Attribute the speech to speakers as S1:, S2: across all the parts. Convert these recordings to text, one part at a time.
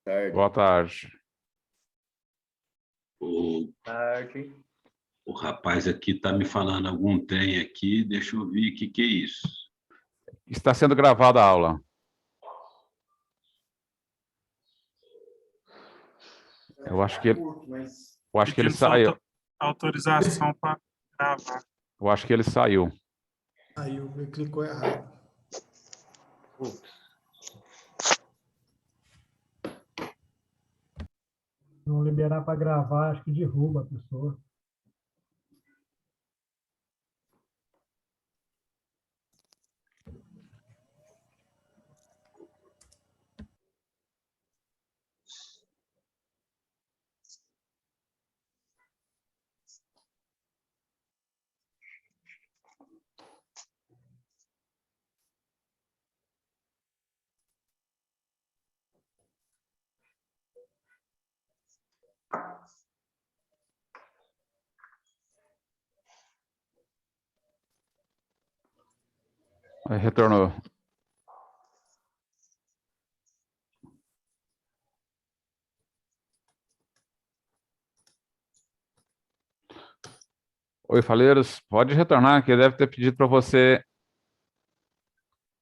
S1: Tarde.
S2: Boa tarde.
S1: Tarde.
S3: O rapaz aqui está me falando algum trem aqui, deixa eu ver o que é isso.
S2: Está sendo gravada a aula. Eu acho que ele saiu.
S4: Autorização para gravar.
S2: Eu acho que ele saiu.
S5: Saiu, ele clicou errado. Não liberar para gravar, acho que derruba a pessoa.
S2: Retornou. Oi, Faleiros. Pode retornar, que ele deve ter pedido para você.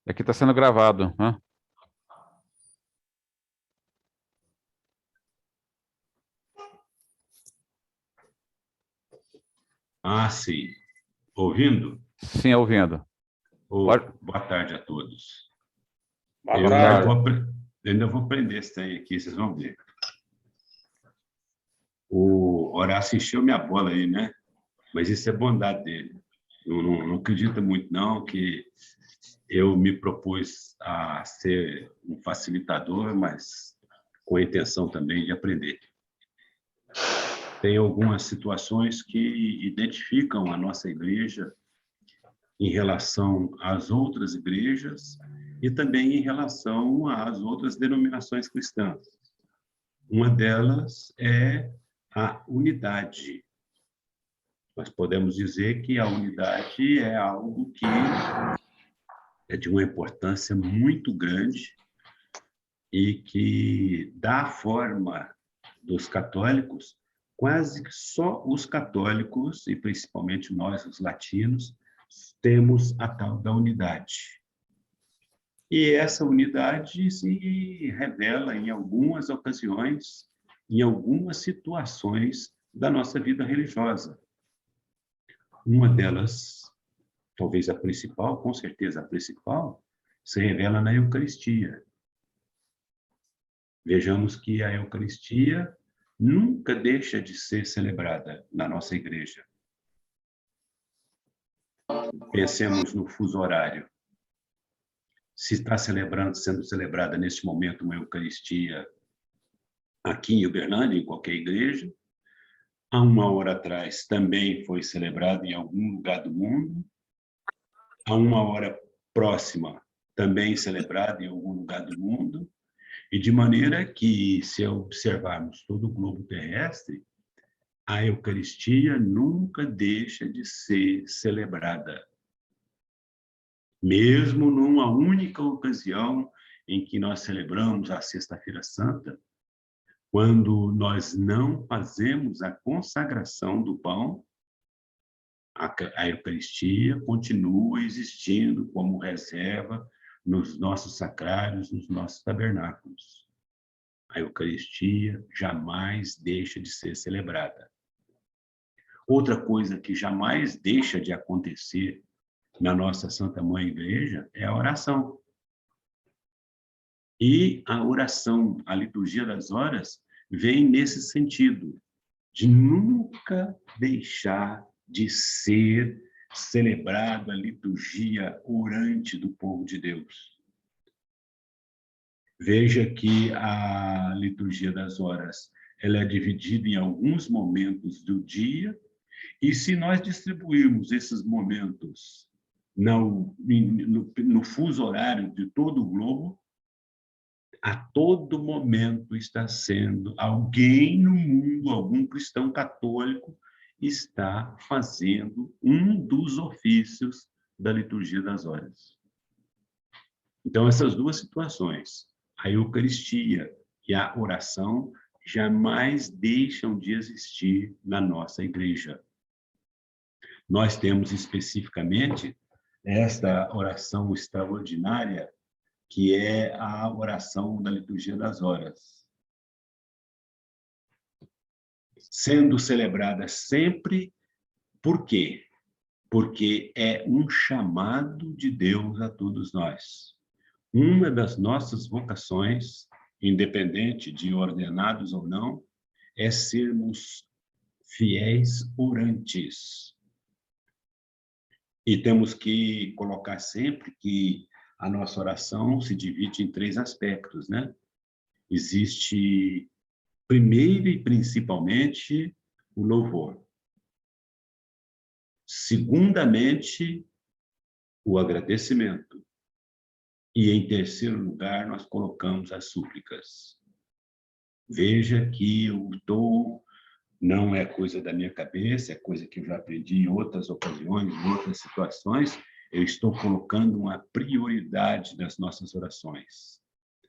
S2: Aqui está sendo gravado, né?
S3: Ah, sim. Ouvindo?
S2: Sim, ouvindo.
S3: Boa tarde a todos.
S1: Boa
S3: Eu
S1: tarde.
S3: ainda vou prender esse trem aqui, vocês vão ver. O Horácio encheu minha bola aí, né? Mas isso é bondade dele. Eu não acredito muito, não, que eu me propus a ser um facilitador, mas com a intenção também de aprender. Tem algumas situações que identificam a nossa igreja em relação às outras igrejas e também em relação às outras denominações cristãs. Uma delas é a unidade. Nós podemos dizer que a unidade é algo que é de uma importância muito grande e que dá forma dos católicos, quase que só os católicos, e principalmente nós, os latinos, temos a tal da unidade. E essa unidade se revela em algumas ocasiões, em algumas situações da nossa vida religiosa. Uma delas, talvez a principal, com certeza a principal, se revela na Eucaristia. Vejamos que a Eucaristia nunca deixa de ser celebrada na nossa igreja. Pensemos no fuso horário. Se está sendo celebrada neste momento uma Eucaristia aqui em Uberlândia, em qualquer igreja, há uma hora atrás também foi celebrada em algum lugar do mundo, há uma hora próxima também celebrada em algum lugar do mundo, e de maneira que, se observarmos todo o globo terrestre, a Eucaristia nunca deixa de ser celebrada. Mesmo numa única ocasião em que nós celebramos a Sexta-feira Santa, quando nós não fazemos a consagração do pão, a Eucaristia continua existindo como reserva nos nossos sacrários, nos nossos tabernáculos. A Eucaristia jamais deixa de ser celebrada. Outra coisa que jamais deixa de acontecer na nossa Santa Mãe Igreja é a oração. E a oração, a liturgia das horas, vem nesse sentido, de nunca deixar de ser celebrada a liturgia orante do povo de Deus. Veja que a liturgia das horas, ela é dividida em alguns momentos do dia, e se nós distribuirmos esses momentos no fuso horário de todo o globo, a todo momento está sendo alguém no mundo, algum cristão católico, está fazendo um dos ofícios da liturgia das horas. Então, essas duas situações, a Eucaristia e a oração jamais deixam de existir na nossa igreja. Nós temos especificamente esta oração extraordinária, que é a oração da liturgia das horas, sendo celebrada sempre. Por quê? Porque é um chamado de Deus a todos nós. Uma das nossas vocações, independente de ordenados ou não, é sermos fiéis orantes. E temos que colocar sempre que a nossa oração se divide em 3 aspectos, né? Existe, primeiro e principalmente, o louvor. Segundamente, o agradecimento. E, em terceiro lugar, nós colocamos as súplicas. Veja que não é coisa da minha cabeça, é coisa que eu já aprendi em outras ocasiões, em outras situações. Eu estou colocando uma prioridade nas nossas orações.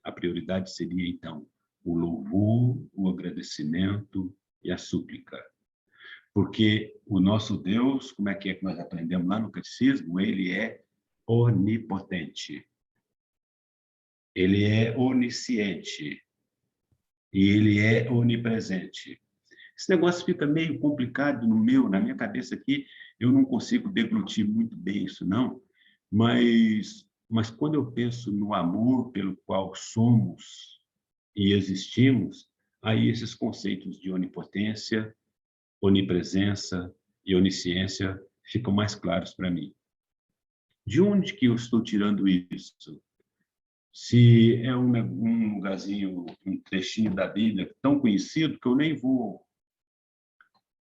S3: A prioridade seria, então, o louvor, o agradecimento e a súplica. Porque o nosso Deus, como é que nós aprendemos lá no Catecismo? Ele é onipotente. Ele é onisciente. E ele é onipresente. Esse negócio fica meio complicado na minha cabeça aqui, eu não consigo deglutir muito bem isso, não. Mas quando eu penso no amor pelo qual somos e existimos, aí esses conceitos de onipotência, onipresença e onisciência ficam mais claros para mim. De onde que eu estou tirando isso? Se é um lugarzinho, um trechinho da Bíblia tão conhecido que eu nem vou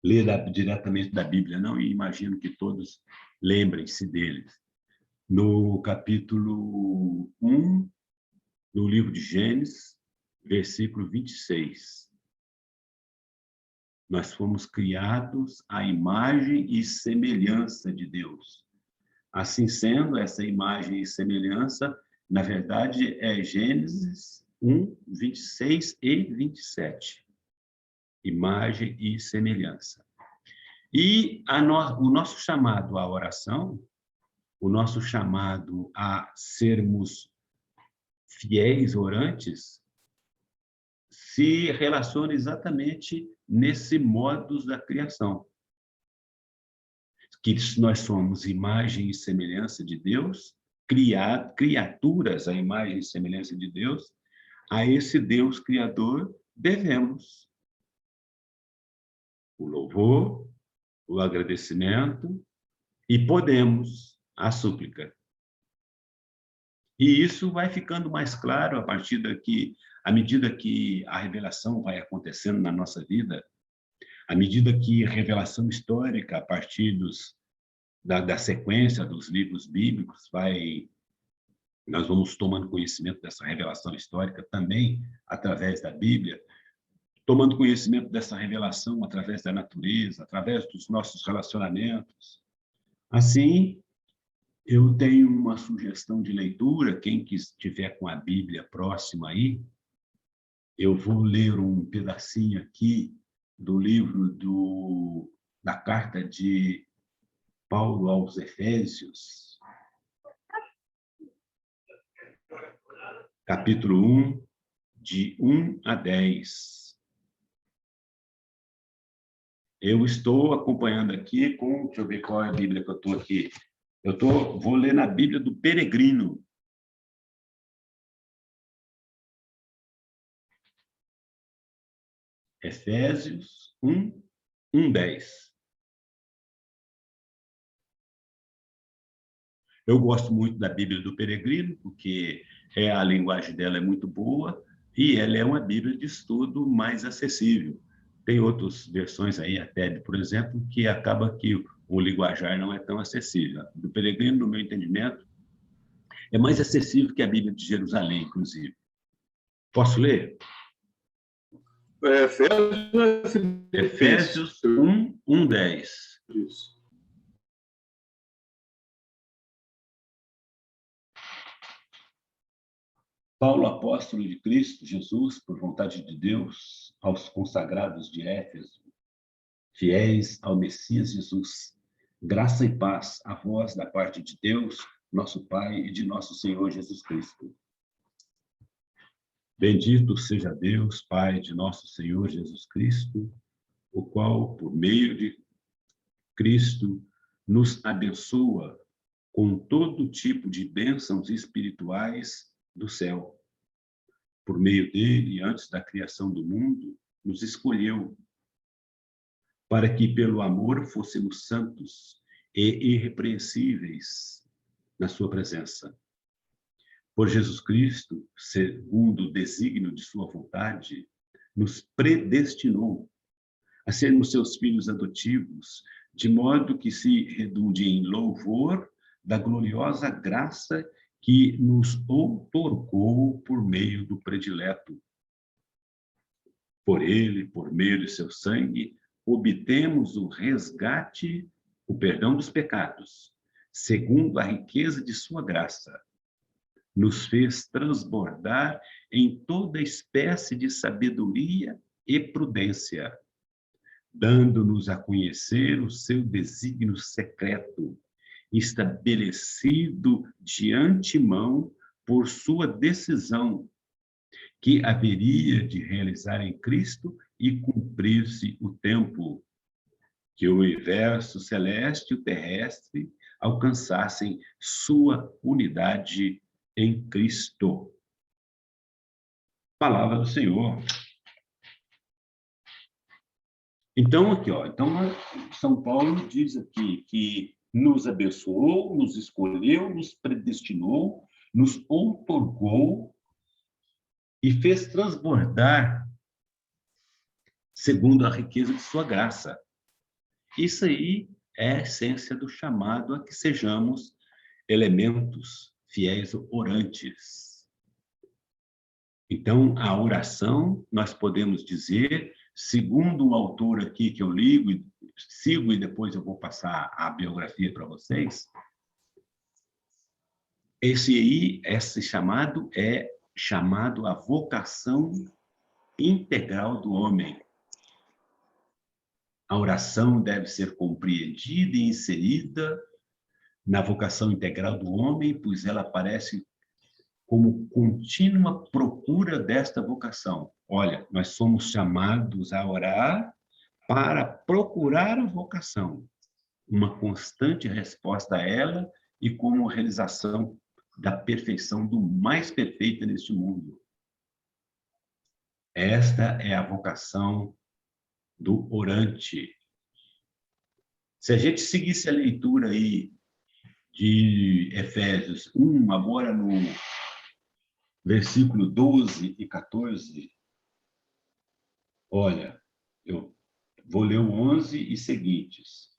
S3: ler diretamente da Bíblia, não, e imagino que todos lembrem-se deles. No capítulo 1 do livro de Gênesis, versículo 26. Nós fomos criados à imagem e semelhança de Deus. Assim sendo, essa imagem e semelhança, na verdade, é Gênesis 1, 26 e 27. Imagem e semelhança. E o nosso chamado à oração, o nosso chamado a sermos fiéis orantes, se relaciona exatamente nesse modus da criação. Que nós somos imagem e semelhança de Deus, criaturas à imagem e semelhança de Deus, a esse Deus Criador devemos o louvor, o agradecimento e podemos a súplica. E isso vai ficando mais claro à medida que a revelação vai acontecendo na nossa vida, à medida que a revelação histórica, a partir da sequência dos livros bíblicos, nós vamos tomando conhecimento dessa revelação histórica também através da Bíblia, tomando conhecimento dessa revelação através da natureza, através dos nossos relacionamentos. Assim, eu tenho uma sugestão de leitura, quem estiver com a Bíblia próxima aí, eu vou ler um pedacinho aqui do livro da carta de Paulo aos Efésios, capítulo 1, de 1 a 10. Eu estou acompanhando aqui deixa eu ver qual é a Bíblia que eu estou aqui. Vou ler na Bíblia do Peregrino. Efésios 1, 1, 10. Eu gosto muito da Bíblia do Peregrino, porque a linguagem dela é muito boa e ela é uma Bíblia de estudo mais acessível. Tem outras versões aí, a TED, por exemplo, que acaba que o linguajar não é tão acessível. Do Peregrino, no meu entendimento, é mais acessível que a Bíblia de Jerusalém, inclusive. Posso ler? Efésios 1, 1, 10.
S6: Isso.
S3: Paulo, apóstolo de Cristo Jesus, por vontade de Deus, aos consagrados de Éfeso, fiéis ao Messias Jesus, graça e paz a vós da parte de Deus, nosso Pai, e de nosso Senhor Jesus Cristo. Bendito seja Deus, Pai de nosso Senhor Jesus Cristo, o qual, por meio de Cristo, nos abençoa com todo tipo de bênçãos espirituais do céu. Por meio dele, antes da criação do mundo, nos escolheu para que, pelo amor, fôssemos santos e irrepreensíveis na sua presença. Por Jesus Cristo, segundo o desígnio de sua vontade, nos predestinou a sermos seus filhos adotivos, de modo que se redunde em louvor da gloriosa graça que nos outorgou por meio do predileto. Por ele, por meio de seu sangue, obtemos o resgate, o perdão dos pecados, segundo a riqueza de sua graça. Nos fez transbordar em toda espécie de sabedoria e prudência, dando-nos a conhecer o seu desígnio secreto, estabelecido de antemão por sua decisão, que haveria de realizar em Cristo e cumprir-se o tempo, que o universo celeste e o terrestre alcançassem sua unidade em Cristo. Palavra do Senhor. Então, aqui, São Paulo diz aqui que nos abençoou, nos escolheu, nos predestinou, nos outorgou e fez transbordar segundo a riqueza de sua graça. Isso aí é a essência do chamado a que sejamos elementos fiéis orantes. Então, a oração, nós podemos dizer, segundo um autor aqui que eu sigo e depois eu vou passar a biografia para vocês, esse chamado é chamado a vocação integral do homem. A oração deve ser compreendida e inserida na vocação integral do homem, pois ela aparece como contínua procura desta vocação. Olha, nós somos chamados a orar para procurar a vocação, uma constante resposta a ela e como realização da perfeição do mais perfeito neste mundo. Esta é a vocação do orante. Se a gente seguisse a leitura aí de Efésios 1, agora no versículo 12 e 14, olha, eu vou ler o 11 e seguintes.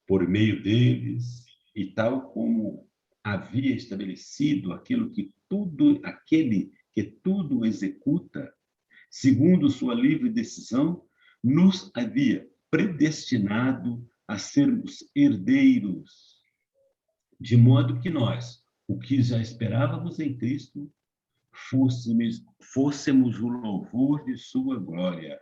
S3: Por meio deles, e tal como havia estabelecido aquele que tudo executa, segundo sua livre decisão, nos havia predestinado a sermos herdeiros, de modo que nós, o que já esperávamos em Cristo, fôssemos o louvor de sua glória.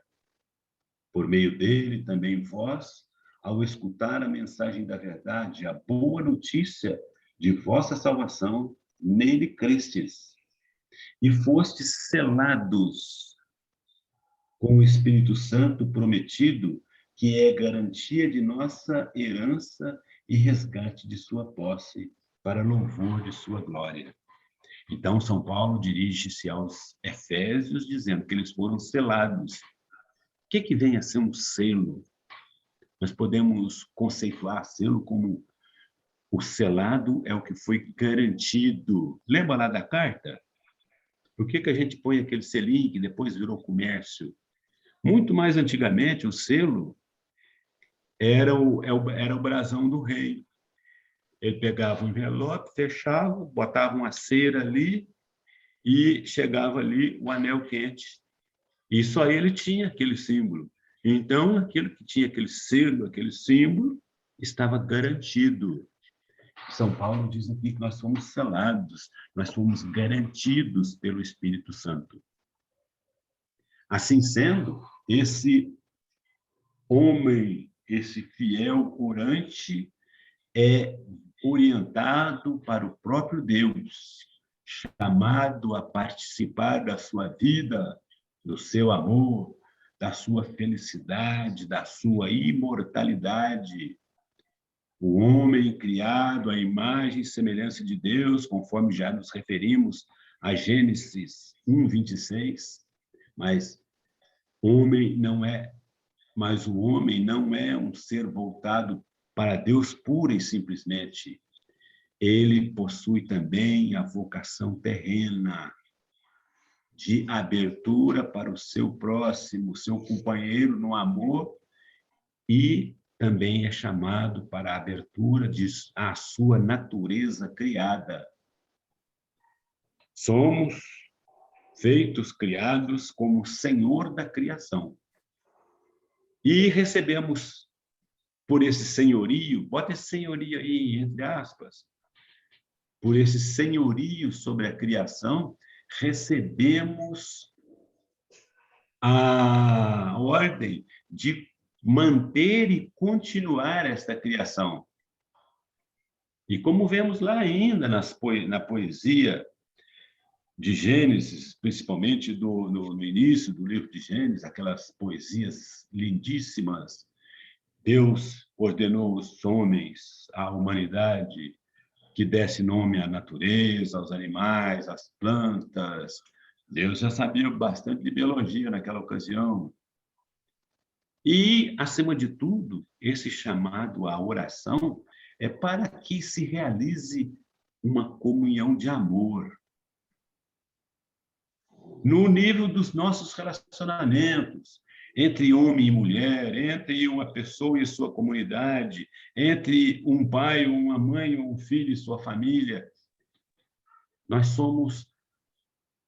S3: Por meio dele, também vós, ao escutar a mensagem da verdade, a boa notícia de vossa salvação, nele crestes, e fostes selados com o Espírito Santo prometido, que é garantia de nossa herança e resgate de sua posse, para louvor de sua glória. Então, São Paulo dirige-se aos Efésios, dizendo que eles foram selados. O que vem a ser um selo? Nós podemos conceituar selo como o selado é o que foi garantido. Lembra lá da carta? Por que a gente põe aquele selinho que depois virou comércio? Muito mais antigamente, o selo era o brasão do rei. Ele pegava um envelope, fechava, botava uma cera ali e chegava ali o anel quente. E só ele tinha aquele símbolo. Então, aquilo que tinha aquele selo, aquele símbolo, estava garantido. São Paulo diz aqui que nós somos selados, nós somos garantidos pelo Espírito Santo. Assim sendo, esse homem, esse fiel orante, é orientado para o próprio Deus, chamado a participar da sua vida, do seu amor, da sua felicidade, da sua imortalidade. O homem criado à imagem e semelhança de Deus, conforme já nos referimos a Gênesis 1:26, mas o homem não é um ser voltado para Deus pura e simplesmente. Ele possui também a vocação terrena de abertura para o seu próximo, seu companheiro no amor, e também é chamado para a abertura à sua natureza criada. Somos feitos, criados como Senhor da criação. E recebemos por esse senhorio, bota esse senhorio aí, entre aspas, por esse senhorio sobre a criação, recebemos a ordem de manter e continuar esta criação. E como vemos lá ainda na poesia de Gênesis, principalmente no início do livro de Gênesis, aquelas poesias lindíssimas, Deus ordenou os homens, à humanidade, que desse nome à natureza, aos animais, às plantas. Deus já sabia bastante de biologia naquela ocasião. E, acima de tudo, esse chamado à oração é para que se realize uma comunhão de amor. No nível dos nossos relacionamentos, entre homem e mulher, entre uma pessoa e sua comunidade, entre um pai, uma mãe, um filho e sua família. Nós somos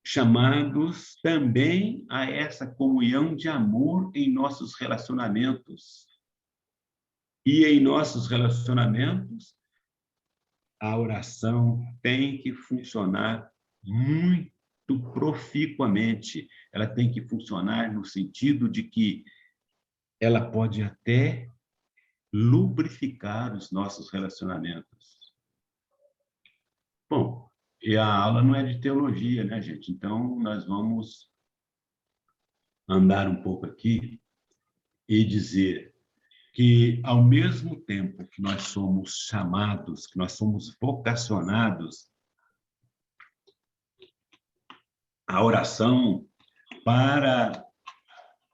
S3: chamados também a essa comunhão de amor em nossos relacionamentos. E em nossos relacionamentos, a oração tem que funcionar muito proficuamente. Ela tem que funcionar no sentido de que ela pode até lubrificar os nossos relacionamentos. Bom, e a aula não é de teologia, né, gente? Então, nós vamos andar um pouco aqui e dizer que, ao mesmo tempo que nós somos chamados, que nós somos vocacionados à oração para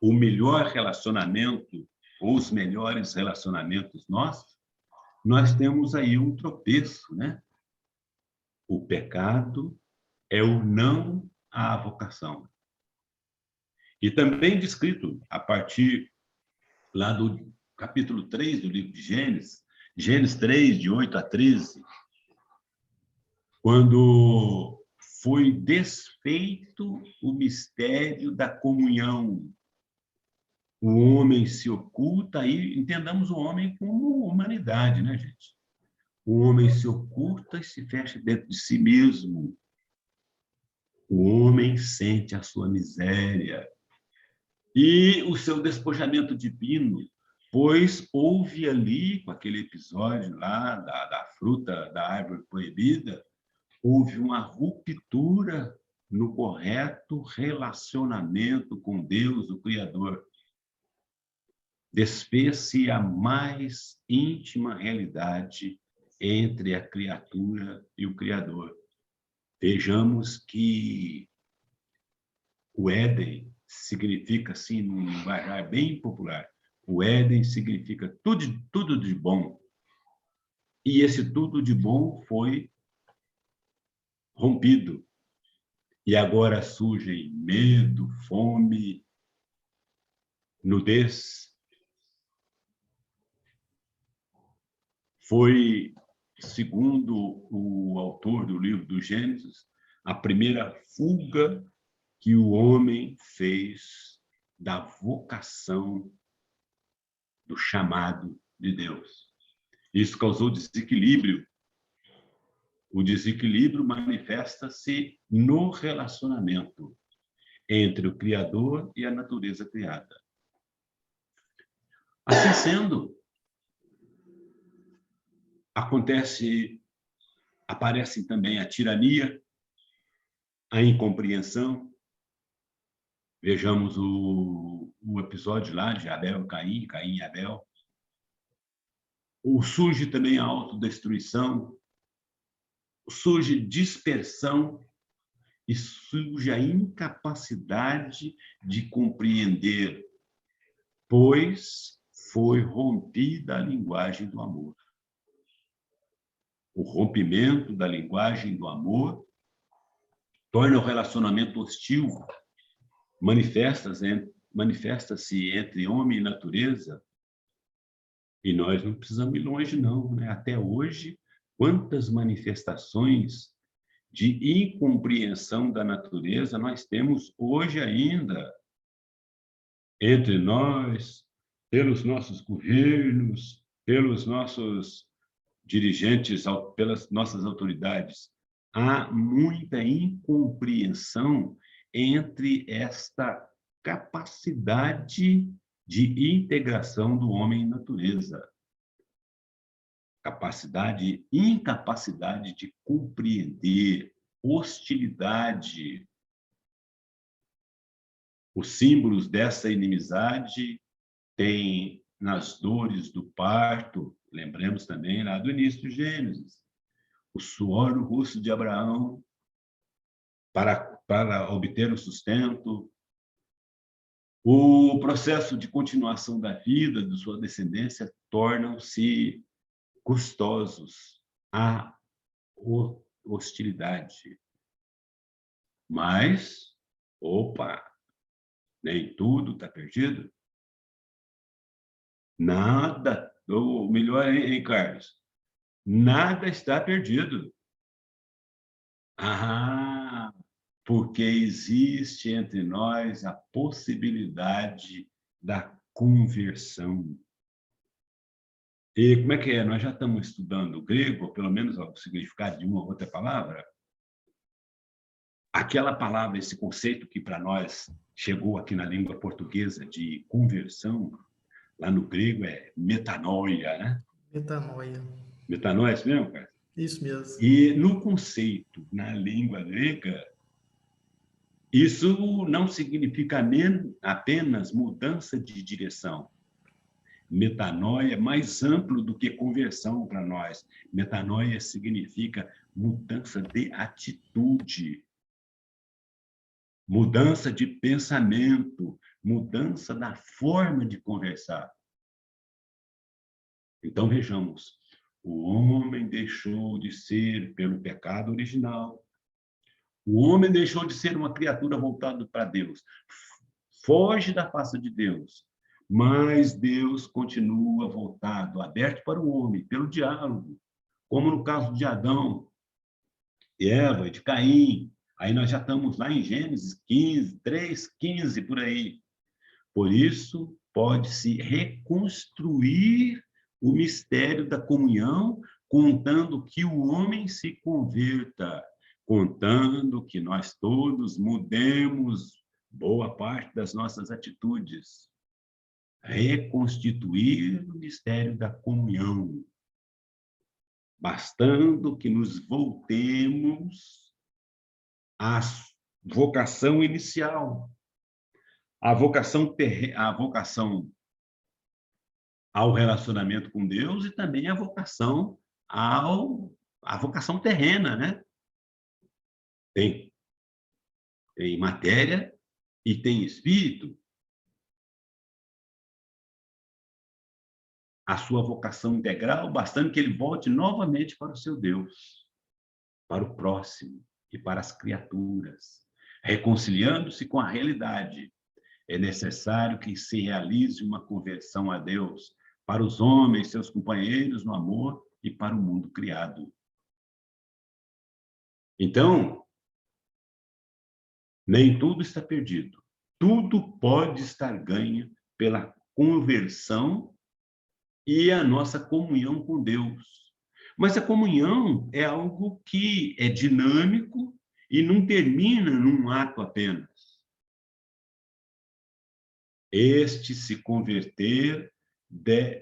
S3: o melhor relacionamento, ou os melhores relacionamentos nossos, nós temos aí um tropeço, né? O pecado é o não à vocação. E também descrito a partir lá do capítulo 3 do livro de Gênesis, Gênesis 3, de 8 a 13, quando foi desfeito o mistério da comunhão. O homem se oculta, e entendamos o homem como humanidade, né, gente? O homem se oculta e se fecha dentro de si mesmo. O homem sente a sua miséria e o seu despojamento divino, pois houve ali, com aquele episódio lá da fruta da árvore proibida, houve uma ruptura no correto relacionamento com Deus, o Criador. Desfez-se a mais íntima realidade entre a criatura e o Criador. Vejamos que o Éden significa, assim, num linguajar bem popular, o Éden significa tudo de bom. E esse tudo de bom foi rompido. E agora surgem medo, fome, nudez. Foi, segundo o autor do livro do Gênesis, a primeira fuga que o homem fez da vocação, do chamado de Deus. Isso causou desequilíbrio O desequilíbrio manifesta-se no relacionamento entre o Criador e a natureza criada. Assim sendo, aparece também a tirania, a incompreensão. Vejamos o episódio lá de Abel e Caim, Caim e Abel. Surge também a autodestruição, surge dispersão e surge a incapacidade de compreender, pois foi rompida a linguagem do amor. O rompimento da linguagem do amor torna o relacionamento hostil, manifesta-se entre homem e natureza, e nós não precisamos ir longe, não, né? Até hoje, quantas manifestações de incompreensão da natureza nós temos hoje ainda entre nós, pelos nossos governos, pelos nossos dirigentes, pelas nossas autoridades. Há muita incompreensão entre esta capacidade de integração do homem e natureza. Incapacidade de compreender, hostilidade. Os símbolos dessa inimizade têm nas dores do parto, lembremos também lá do início do Gênesis, o suor no rosto de Abraão para obter o sustento, o processo de continuação da vida de sua descendência tornam-se custosos à hostilidade. Mas, nem tudo está perdido. Nada, ou melhor, hein, Carlos? Nada está perdido. Porque existe entre nós a possibilidade da conversão. E como é que é? Nós já estamos estudando o grego, ou pelo menos o significado de uma ou outra palavra. Aquela palavra, esse conceito que para nós chegou aqui na língua portuguesa de conversão, lá no grego é metanoia, né?
S6: Metanoia.
S3: Metanoia, é isso mesmo, cara?
S6: Isso mesmo.
S3: E no conceito, na língua grega, isso não significa apenas mudança de direção. Metanoia é mais amplo do que conversão para nós. Metanoia significa mudança de atitude, mudança de pensamento, mudança da forma de conversar. Então, vejamos, o homem deixou de ser pelo pecado original. O homem deixou de ser uma criatura voltada para Deus. Foge da face de Deus. Mas Deus continua voltado, aberto para o homem, pelo diálogo. Como no caso de Adão e Eva, de Caim. Aí nós já estamos lá em Gênesis 15, 3, 15, por aí. Por isso, pode-se reconstruir o mistério da comunhão, contando que o homem se converta, contando que nós todos mudemos boa parte das nossas atitudes. Reconstituir o mistério da comunhão, bastando que nos voltemos à vocação inicial, a vocação ao relacionamento com Deus e também a vocação terrena, né? Tem matéria e tem espírito. A sua vocação integral, bastando que ele volte novamente para o seu Deus, para o próximo e para as criaturas, reconciliando-se com a realidade. É necessário que se realize uma conversão a Deus para os homens, seus companheiros no amor e para o mundo criado. Então, nem tudo está perdido. Tudo pode estar ganho pela conversão e a nossa comunhão com Deus. Mas a comunhão é algo que é dinâmico e não termina num ato apenas. Este se converter,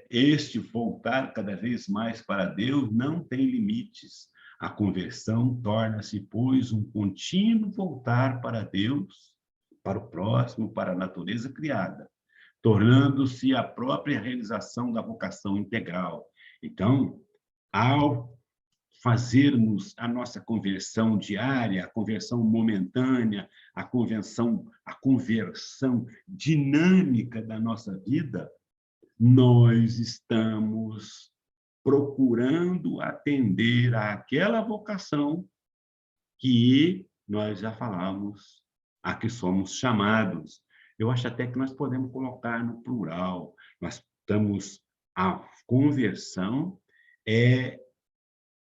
S3: este voltar cada vez mais para Deus, não tem limites. A conversão torna-se, pois, um contínuo voltar para Deus, para o próximo, para a natureza criada, tornando-se a própria realização da vocação integral. Então, ao fazermos a nossa conversão diária, a conversão momentânea, a conversão dinâmica da nossa vida, nós estamos procurando atender àquela vocação que nós já falamos, a que somos chamados. Eu acho até que nós podemos colocar no plural. A conversão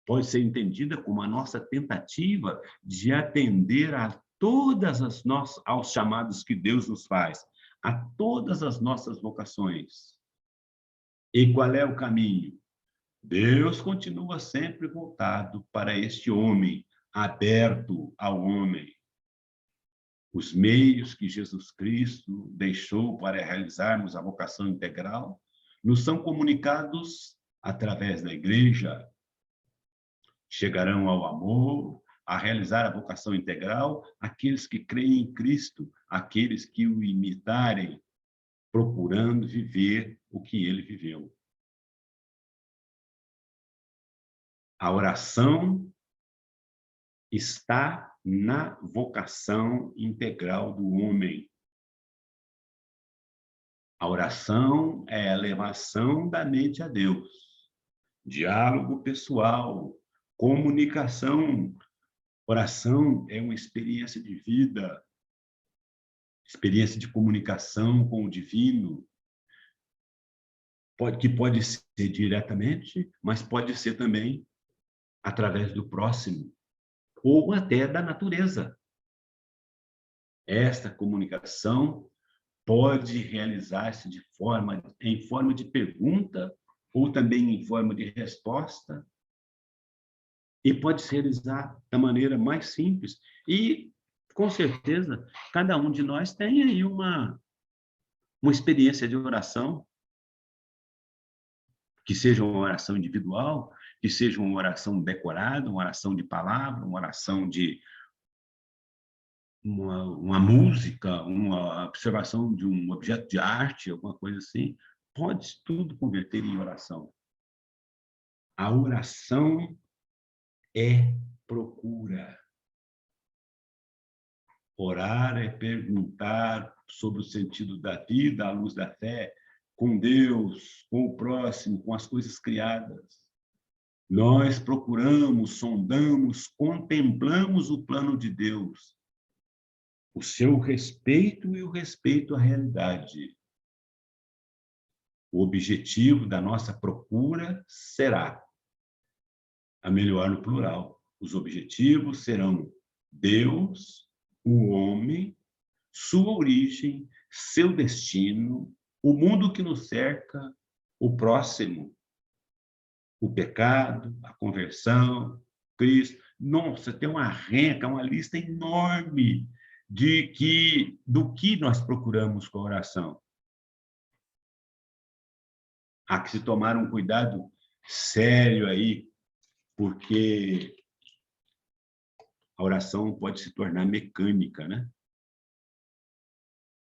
S3: pode ser entendida como a nossa tentativa de atender a aos chamados que Deus nos faz, a todas as nossas vocações. E qual é o caminho? Deus continua sempre voltado para este homem, aberto ao homem. Os meios que Jesus Cristo deixou para realizarmos a vocação integral nos são comunicados através da igreja. Chegarão ao amor, a realizar a vocação integral, aqueles que creem em Cristo, aqueles que o imitarem, procurando viver o que ele viveu. A oração está na vocação integral do homem. A oração é a elevação da mente a Deus. Diálogo pessoal, comunicação. Oração é uma experiência de vida, experiência de comunicação com o divino, que pode ser diretamente, mas pode ser também através do próximo, ou até da natureza. Esta comunicação pode realizar-se em forma de pergunta, ou também em forma de resposta, e pode se realizar da maneira mais simples. E, com certeza, cada um de nós tem aí uma experiência de oração, que seja uma oração individual, que seja uma oração decorada, uma oração de palavra, uma oração de uma música, uma observação de um objeto de arte, alguma coisa assim. Pode tudo converter em oração. A oração é procura. Orar é perguntar sobre o sentido da vida à luz da fé, com Deus, com o próximo, com as coisas criadas. Nós procuramos, sondamos, contemplamos o plano de Deus, o seu respeito e o respeito à realidade. O objetivo da nossa procura será, a melhor no plural, os objetivos serão Deus, o homem, sua origem, seu destino, o mundo que nos cerca, o próximo, o pecado, a conversão, Cristo. Nossa, tem uma lista enorme do que nós procuramos com a oração. Há que se tomar um cuidado sério aí, porque a oração pode se tornar mecânica, né?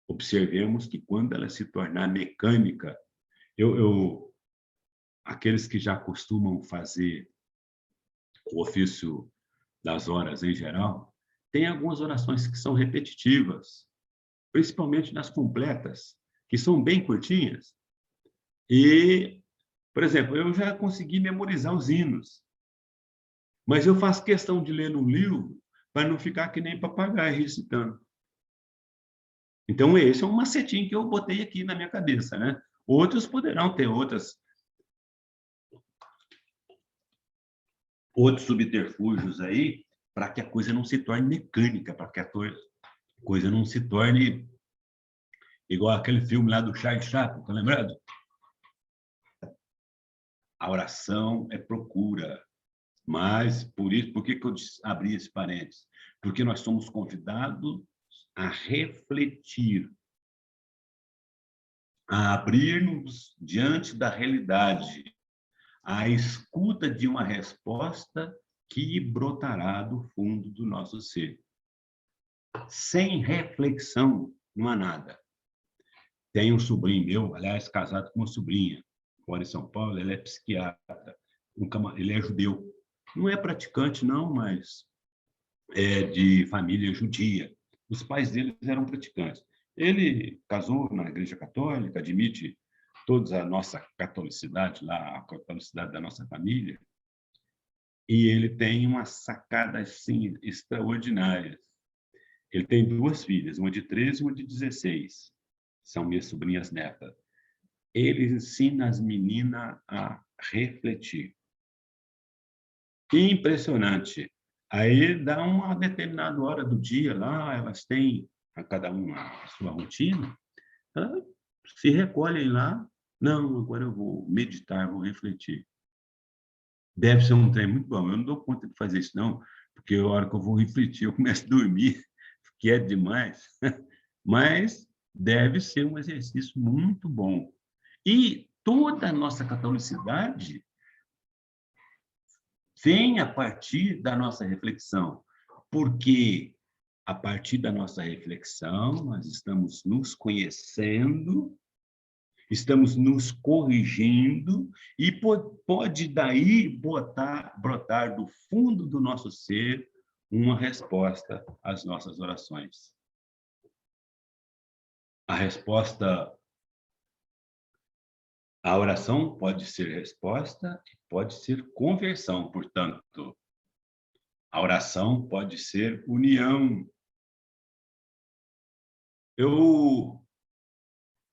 S3: Observemos que quando ela se tornar mecânica, aqueles que já costumam fazer o ofício das horas em geral, tem algumas orações que são repetitivas, principalmente nas completas, que são bem curtinhas. E, por exemplo, eu já consegui memorizar os hinos, mas eu faço questão de ler no livro para não ficar que nem papagaio recitando. Então, esse é um macetinho que eu botei aqui na minha cabeça, né? Outros poderão ter outros subterfúgios aí, para que a coisa não se torne mecânica, para que a coisa não se torne igual aquele filme lá do Charlie Chaplin, tá lembrado? A oração é procura. Mas, por que eu abri esse parênteses? Porque nós somos convidados a refletir, a abrir-nos diante da realidade, à escuta de uma resposta que brotará do fundo do nosso ser. Sem reflexão, não há nada. Tem um sobrinho meu, aliás, casado com uma sobrinha, mora em São Paulo, ele é psiquiatra, ele é judeu. Não é praticante, não, mas é de família judia. Os pais deles eram praticantes. Ele casou na Igreja Católica, admite toda a nossa catolicidade, lá, a catolicidade da nossa família, e ele tem uma sacada assim, extraordinária. Ele tem 2 filhas, uma de 13 e uma de 16. São minhas sobrinhas netas. Ele ensina as meninas a refletir. Impressionante. Aí dá uma determinada hora do dia lá, elas têm a cada uma a sua rotina, elas se recolhem lá. Não, agora eu vou meditar, vou refletir. Deve ser um trem muito bom. Eu não dou conta de fazer isso, não, porque a hora que eu vou refletir, eu começo a dormir, que é demais. Mas deve ser um exercício muito bom. E toda a nossa catolicidade vem a partir da nossa reflexão, porque a partir da nossa reflexão nós estamos nos conhecendo, estamos nos corrigindo e pode daí brotar do fundo do nosso ser uma resposta às nossas orações. A resposta, a oração pode ser resposta e pode ser conversão, portanto. A oração pode ser união.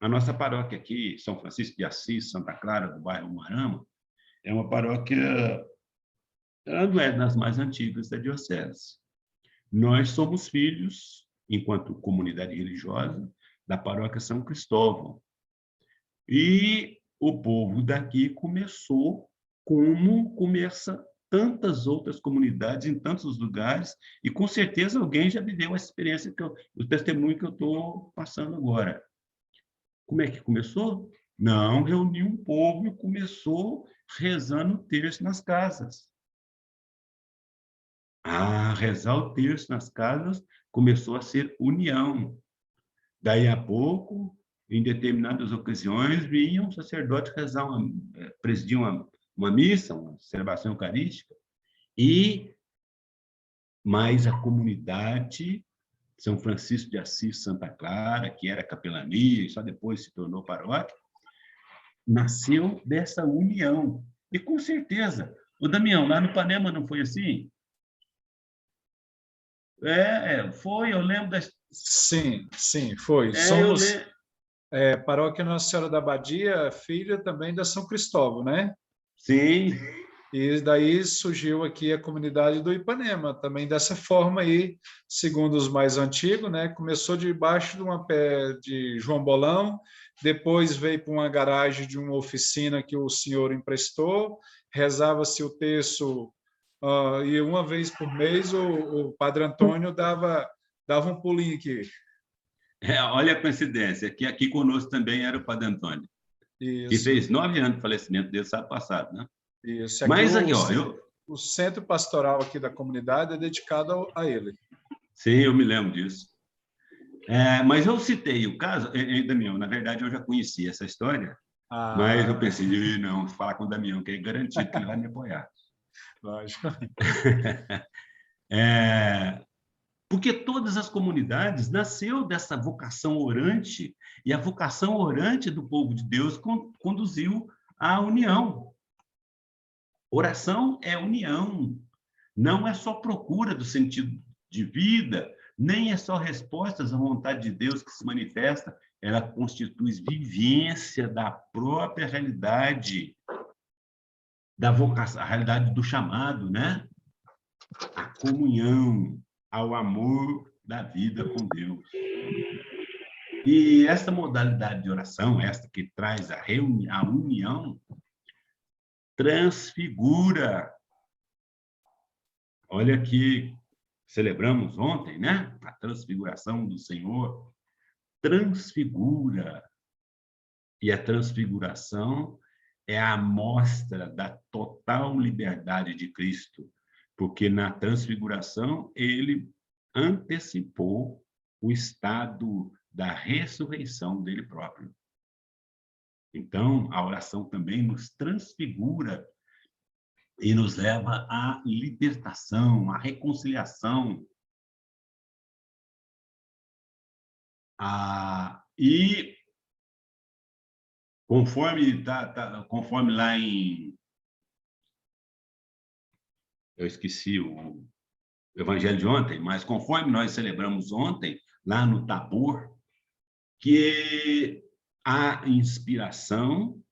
S3: A nossa paróquia aqui, São Francisco de Assis, Santa Clara, do bairro Moarama, é uma paróquia, ela não é das mais antigas da diocese. Nós somos filhos, enquanto comunidade religiosa, da paróquia São Cristóvão. E o povo daqui começou como começa tantas outras comunidades em tantos lugares, e com certeza alguém já viveu a experiência, o testemunho que eu estou passando agora. Como é que começou? Não, reuniu um povo e começou rezando o terço nas casas. Rezar o terço nas casas começou a ser união. Daí a pouco, em determinadas ocasiões, vinha um sacerdote presidir uma missa, uma celebração eucarística, e mais a comunidade São Francisco de Assis, Santa Clara, que era capelania e só depois se tornou paróquia, nasceu dessa união. E com certeza, o Damião, lá no Ipanema não foi assim? Foi, eu lembro das...
S6: Sim, foi. Somos
S3: lembro...
S6: paróquia Nossa Senhora da Abadia, filha também da São Cristóvão, né?
S3: Sim.
S6: E daí surgiu aqui a comunidade do Ipanema, também dessa forma aí, segundo os mais antigos, né? Começou debaixo de uma pé de João Bolão, depois veio para uma garagem de uma oficina que o senhor emprestou, rezava-se o terço, e uma vez por mês o Padre Antônio dava um pulinho aqui.
S3: Olha a coincidência, que aqui conosco também era o Padre Antônio,
S6: Isso.
S3: que fez 9 anos de falecimento dele sábado passado, né?
S6: Isso.
S3: Mas aqui,
S6: o centro pastoral aqui da comunidade é dedicado a ele.
S3: Sim, eu me lembro disso. Mas eu citei o caso, Damião, na verdade eu já conhecia essa história, mas eu pensei, não, vou falar com o Damião, que é garantido que ele vai me apoiar.
S6: Lógico.
S3: Porque todas as comunidades nasceu dessa vocação orante, e a vocação orante do povo de Deus conduziu à união. Oração é união, não é só procura do sentido de vida, nem é só respostas à vontade de Deus que se manifesta, ela constitui vivência da própria realidade, da vocação, a realidade do chamado, né? A comunhão, ao amor da vida com Deus. E essa modalidade de oração, esta que traz a união, transfigura. Olha aqui, celebramos ontem, né? A transfiguração do Senhor. Transfigura. E a transfiguração é a amostra da total liberdade de Cristo, porque na transfiguração ele antecipou o estado da ressurreição dele próprio. Então, a oração também nos transfigura e nos leva à libertação, à reconciliação. E conforme conforme lá em... Eu esqueci o Evangelho de ontem, mas conforme nós celebramos ontem, lá no Tabor, que a inspiração,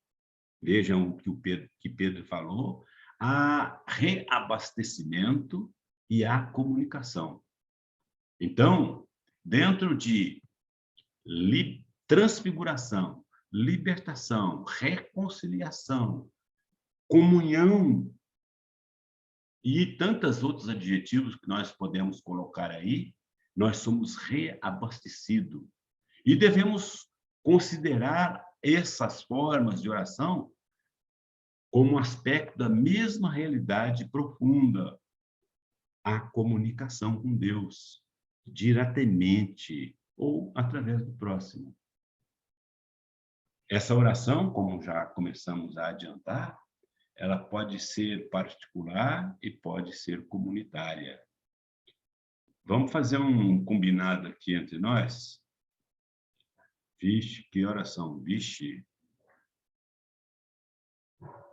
S3: vejam o que Pedro falou, há reabastecimento e há comunicação. Então, dentro de transfiguração, libertação, reconciliação, comunhão e tantos outros adjetivos que nós podemos colocar aí, nós somos reabastecidos. E devemos considerar essas formas de oração como um aspecto da mesma realidade profunda, a comunicação com Deus, diretamente ou através do próximo. Essa oração, como já começamos a adiantar, ela pode ser particular e pode ser comunitária. Vamos fazer um combinado aqui entre nós? Vixe, que oração, vixe.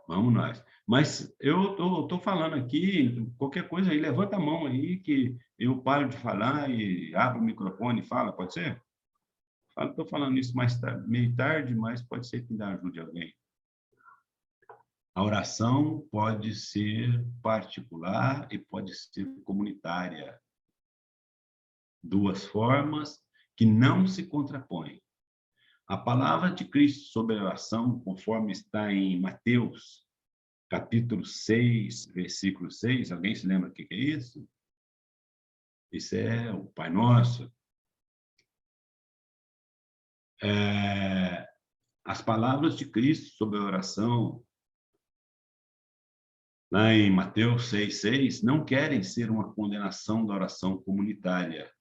S3: Vamos nós. Mas eu tô falando aqui, qualquer coisa aí, levanta a mão aí que eu paro de falar e abro o microfone e fala, pode ser? Estou falando isso mais tarde, meio tarde, mas pode ser que ainda ajude alguém. A oração pode ser particular e pode ser comunitária. Duas formas que não se contrapõem. A palavra de Cristo sobre a oração, conforme está em Mateus, capítulo 6, versículo 6, alguém se lembra o que é isso? Isso é o Pai Nosso. As palavras de Cristo sobre a oração, lá em Mateus 6,6, não querem ser uma condenação da oração comunitária,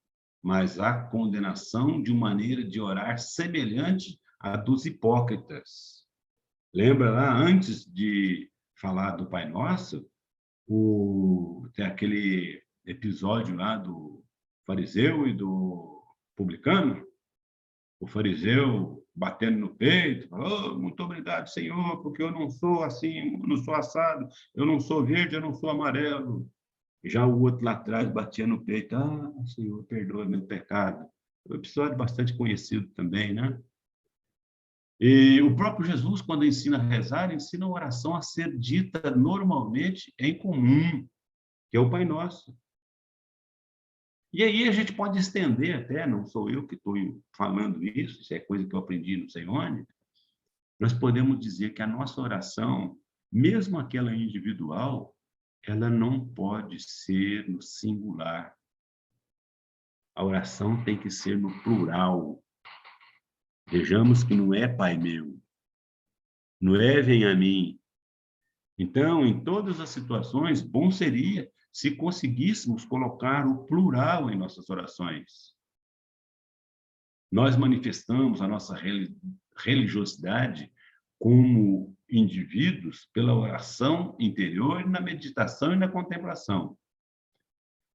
S3: mas a condenação de uma maneira de orar semelhante à dos hipócritas. Lembra lá, antes de falar do Pai Nosso, tem aquele episódio lá do fariseu e do publicano? O fariseu batendo no peito, oh, muito obrigado, Senhor, porque eu não sou assim, eu não sou assado, eu não sou verde, eu não sou amarelo. Já o outro lá atrás batia no peito, ah, Senhor, perdoa meu pecado. É um episódio bastante conhecido também, né? E o próprio Jesus, quando ensina a rezar, ensina a oração a ser dita normalmente em comum, que é o Pai Nosso. E aí a gente pode estender até, não sou eu que estou falando isso é coisa que eu aprendi não sei onde, nós podemos dizer que a nossa oração, mesmo aquela individual, ela não pode ser no singular. A oração tem que ser no plural. Vejamos que não é Pai meu, não é vem a mim. Então, em todas as situações, bom seria se conseguíssemos colocar o plural em nossas orações. Nós manifestamos a nossa religiosidade como indivíduos pela oração interior, na meditação e na contemplação,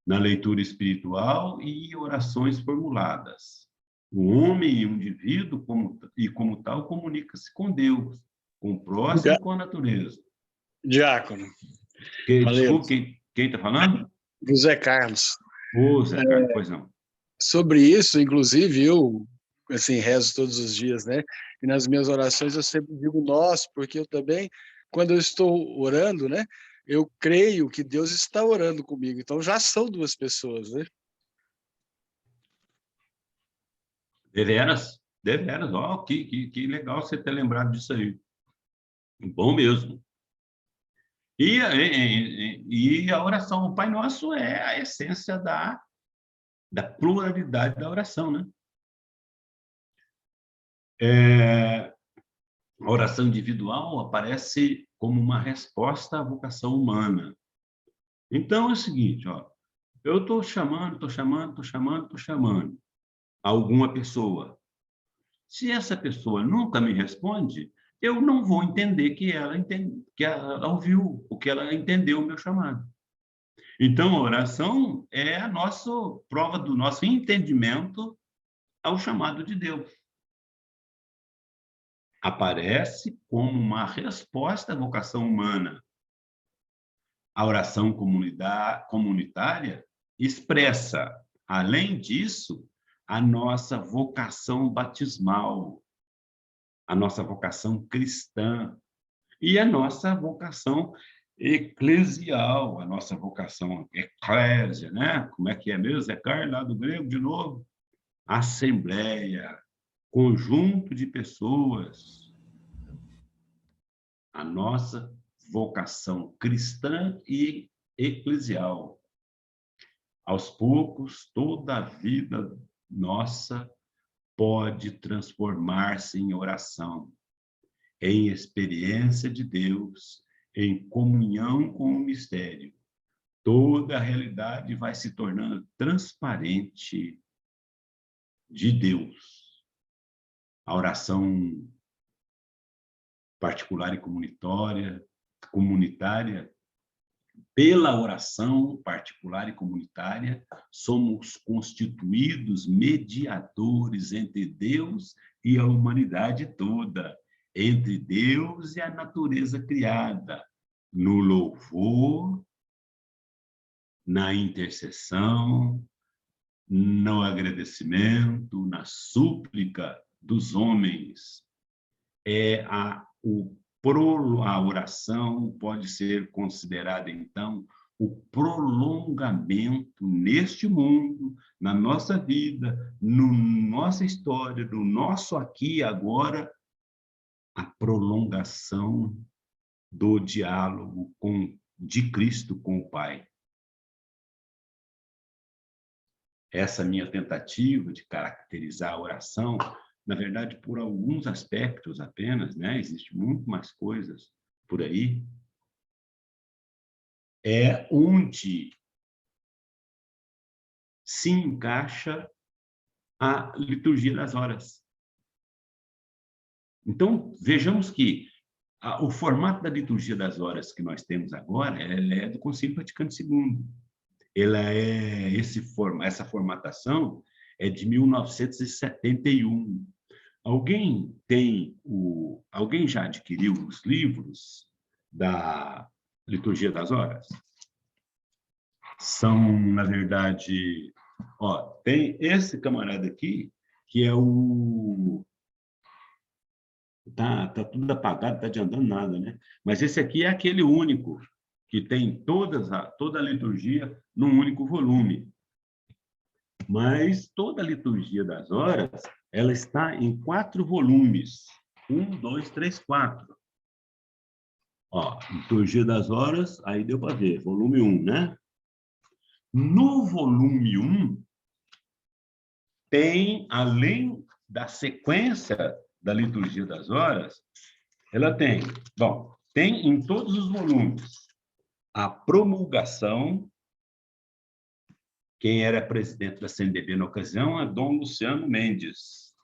S3: na leitura espiritual e orações formuladas. O homem e o indivíduo, como tal, comunica-se com Deus, com o próximo e com a natureza.
S7: Diácono.
S3: Desculpe, quem está falando?
S7: José Carlos.
S3: Ô, Zé Carlos, pois não.
S7: Sobre isso, inclusive, eu assim, rezo todos os dias, né? E nas minhas orações eu sempre digo nós, porque eu também, quando eu estou orando, né? Eu creio que Deus está orando comigo. Então, já são duas pessoas, né?
S3: Deveras. Ó, que legal você ter lembrado disso aí. Bom mesmo. E a oração, o Pai Nosso é a essência da pluralidade da oração, né? A oração individual aparece como uma resposta à vocação humana. Então, é o seguinte, ó, eu estou chamando alguma pessoa. Se essa pessoa nunca me responde, eu não vou entender que ela ouviu, o que ela entendeu o meu chamado. Então, a oração é a nossa prova do nosso entendimento ao chamado de Deus. Aparece como uma resposta à vocação humana. A oração comunitária expressa, além disso, a nossa vocação batismal, a nossa vocação cristã e a nossa vocação eclesial, a nossa vocação eclésia, né? Como é que é mesmo? É carne lá do grego, de novo. Assembleia, conjunto de pessoas. A nossa vocação cristã e eclesial. Aos poucos, toda a vida nossa pode transformar-se em oração, em experiência de Deus, em comunhão com o mistério. Toda a realidade vai se tornando transparente de Deus. A oração particular e comunitária, pela oração particular e comunitária, somos constituídos mediadores entre Deus e a humanidade toda, entre Deus e a natureza criada, no louvor, na intercessão, no agradecimento, na súplica dos homens. A oração pode ser considerada, então, o prolongamento neste mundo, na nossa vida, na nossa história, no nosso aqui e agora, a prolongação do diálogo de Cristo com o Pai. Essa minha tentativa de caracterizar a oração, na verdade, por alguns aspectos apenas, né? Existe muito mais coisas por aí, é onde se encaixa a liturgia das horas. Então, vejamos que o formato da liturgia das horas que nós temos agora, ela é do Concílio Vaticano II. Essa formatação é de 1971. Alguém já adquiriu os livros da Liturgia das Horas? São, na verdade, tem esse camarada aqui, que é o... Tá tudo apagado, tá adiantando nada, né? Mas esse aqui é aquele único, que tem toda a liturgia num único volume. Mas toda a liturgia das horas, ela está em 4 volumes. 1, 2, 3, 4. Liturgia das horas, aí deu para ver, volume 1, né? No volume 1, tem, além da sequência da liturgia das horas, ela tem em todos os volumes, a promulgação. Quem era presidente da CNBB na ocasião é Dom Luciano Mendes.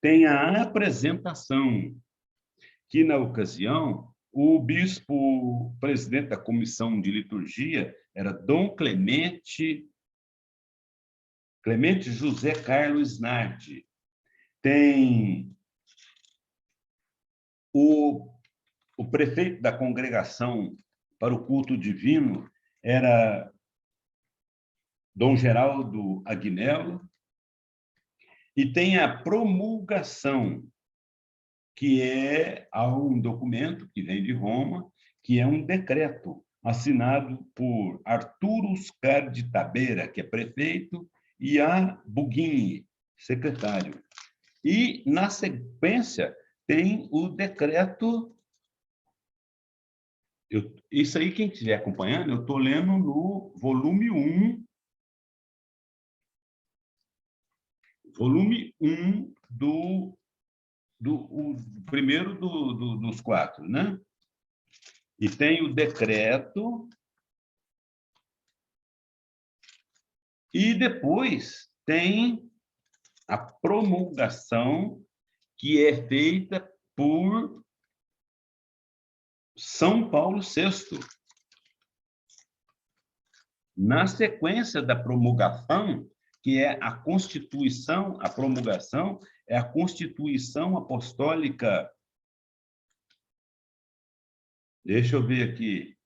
S3: Tem a apresentação, que na ocasião o bispo presidente da comissão de liturgia era Dom Clemente José Carlos Nardi. Tem o prefeito da congregação para o culto divino era Dom Geraldo Agnello, e tem a promulgação, que é um documento que vem de Roma, que é um decreto assinado por Arturo Uscar de Tabeira, que é prefeito, e a Buguini, secretário. E, na sequência, tem o decreto Isso aí, quem estiver acompanhando, eu estou lendo no volume 1. Volume 1 o primeiro dos 4, né? E tem o decreto. E depois tem a promulgação, que é feita por São Paulo VI. Na sequência da promulgação, que é a Constituição, a promulgação é a Constituição Apostólica. Deixa eu ver aqui.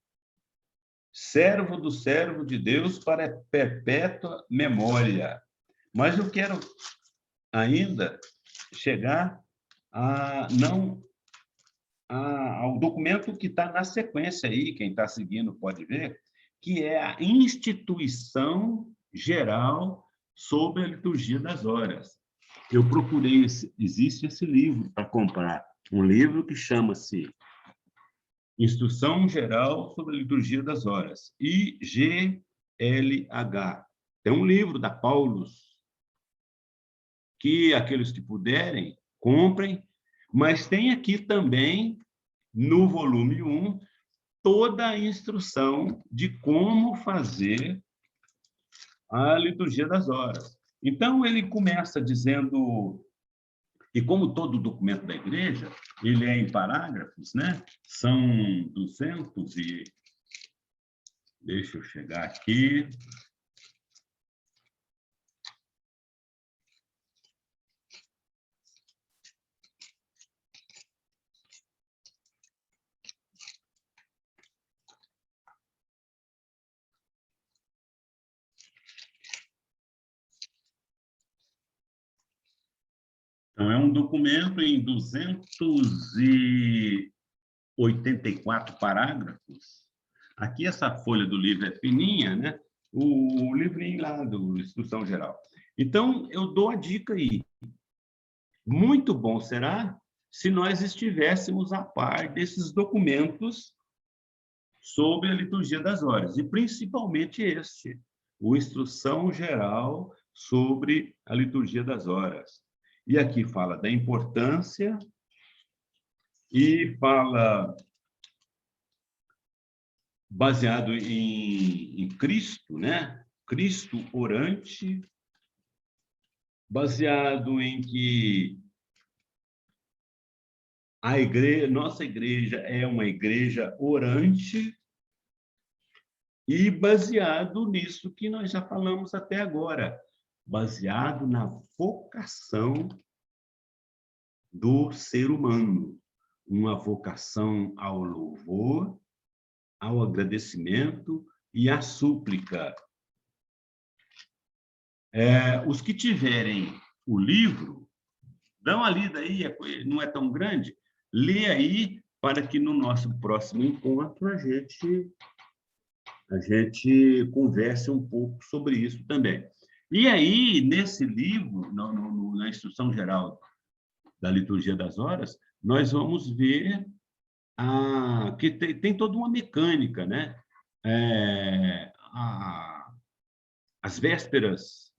S3: Servo do servo de Deus para perpétua memória. Mas eu quero ainda chegar ao documento que está na sequência aí, quem está seguindo pode ver, que é a Instituição Geral sobre a Liturgia das Horas. Eu procurei, existe esse livro para comprar, um livro que chama-se Instrução Geral sobre a Liturgia das Horas, IGLH. Tem um livro da Paulus, que aqueles que puderem, comprem, mas tem aqui também, no volume 1, toda a instrução de como fazer a liturgia das horas. Então, ele começa dizendo, e como todo documento da igreja, ele é em parágrafos, né? São 200 e... Deixa eu chegar aqui. Então, é um documento em 284 parágrafos. Aqui, essa folha do livro é fininha, né? O livrinho lá do Instrução Geral. Então, eu dou a dica aí. Muito bom será se nós estivéssemos a par desses documentos sobre a liturgia das horas, e principalmente este, o Instrução Geral sobre a liturgia das horas. E aqui fala da importância e fala baseado em Cristo, né? Cristo orante, baseado em que a igreja, nossa igreja é uma igreja orante e baseado nisso que nós já falamos até agora, baseado na vocação do ser humano, uma vocação ao louvor, ao agradecimento e à súplica. Os que tiverem o livro, dão uma lida aí, não é tão grande, lê aí para que no nosso próximo encontro a gente converse um pouco sobre isso também. E aí, nesse livro, na Instrução Geral da Liturgia das Horas, nós vamos ver que tem toda uma mecânica, né? As vésperas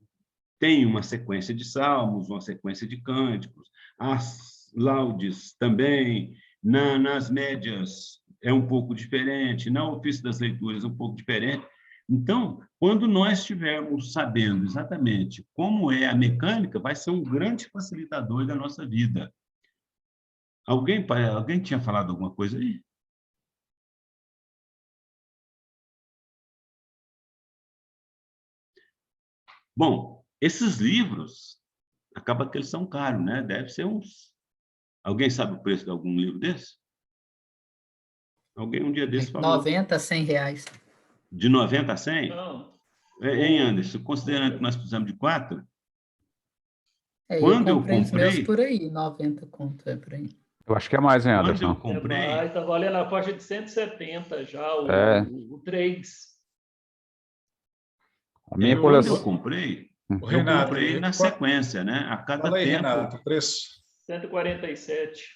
S3: têm uma sequência de salmos, uma sequência de cânticos, as laudes também, nas médias é um pouco diferente, na ofício das leituras é um pouco diferente. Então, quando nós estivermos sabendo exatamente como é a mecânica, vai ser um grande facilitador da nossa vida. Alguém tinha falado alguma coisa aí? Bom, esses livros, acaba que eles são caros, né? Deve ser uns... Alguém sabe o preço de algum livro desse? Alguém um dia desse falou.
S8: 90, 100 reais.
S3: De 90 a 100?
S1: Não.
S3: Hein, Anderson? Considerando que nós precisamos de 4?
S8: Quando eu comprei os meus por aí, 90 conto, é por aí.
S2: Eu acho que é mais, hein, Anderson?
S3: Quando eu comprei...
S1: Está valendo a faixa de 170 já, o 3.
S2: A minha
S3: Quando
S2: coleção...
S3: eu comprei,
S6: Renato,
S3: na sequência, né? A cada
S6: fala aí,
S3: tempo...
S6: Renato, o preço.
S1: 147.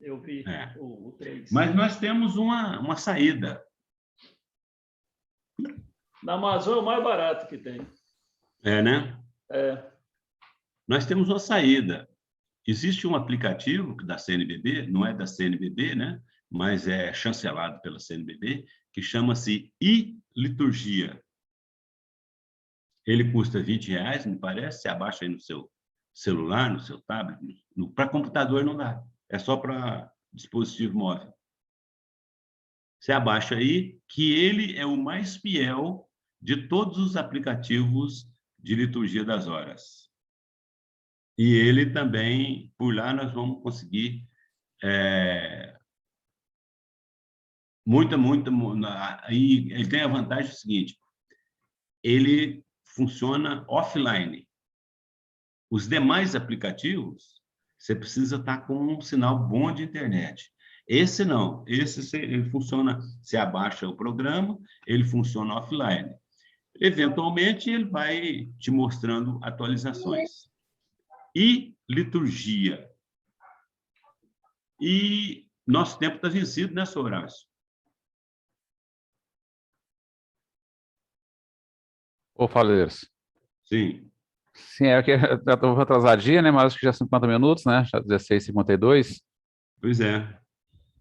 S1: Eu vi
S3: É.
S1: o 3.
S3: Mas nós temos uma saída.
S1: Na Amazon é o mais barato que tem.
S3: É, né?
S1: É.
S3: Nós temos uma saída. Existe um aplicativo da CNBB, não é da CNBB, né? Mas é chancelado pela CNBB, que chama-se iLiturgia. Ele custa R$20, me parece. Você abaixa aí no seu celular, no seu tablet. Para computador não dá. É só para dispositivo móvel. Você abaixa aí, que ele é o mais fiel de todos os aplicativos de liturgia das horas. E ele também, por lá, nós vamos conseguir e ele tem a vantagem seguinte: ele funciona offline. Os demais aplicativos, você precisa estar com um sinal bom de internet. Esse não, ele funciona, você abaixa o programa, ele funciona offline. Eventualmente, ele vai te mostrando atualizações. E liturgia. E nosso tempo está vencido, né, Sr. Horácio?
S2: Ô, Faleiros.
S3: Sim.
S2: Sim, é que eu estou atrasadinha, né? Mas acho que já 50 minutos, né? Já 16h52.
S3: Pois é.